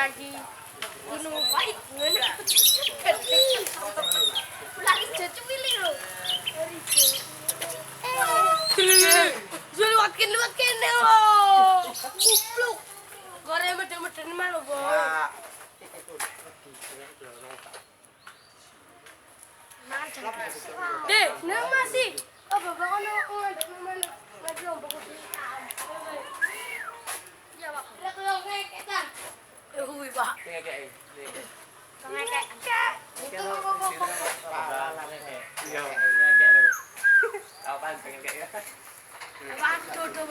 lagi gunung pahit ngene. Lagi cucu pilih lho. Lu wakin kene lho. Kupluk. Gore meden-meden mah lho, Bo. Deh, nah masih. Oh, bapak kan ngadep mana? Lagi lombok kudu. Ya, Pak. Udah tolong ngeketan. Wih, Pak. Ngekek. Ngekek. Itu kok. Iya, ngekek lho. Apaan ngekek ya? Apaan dodo.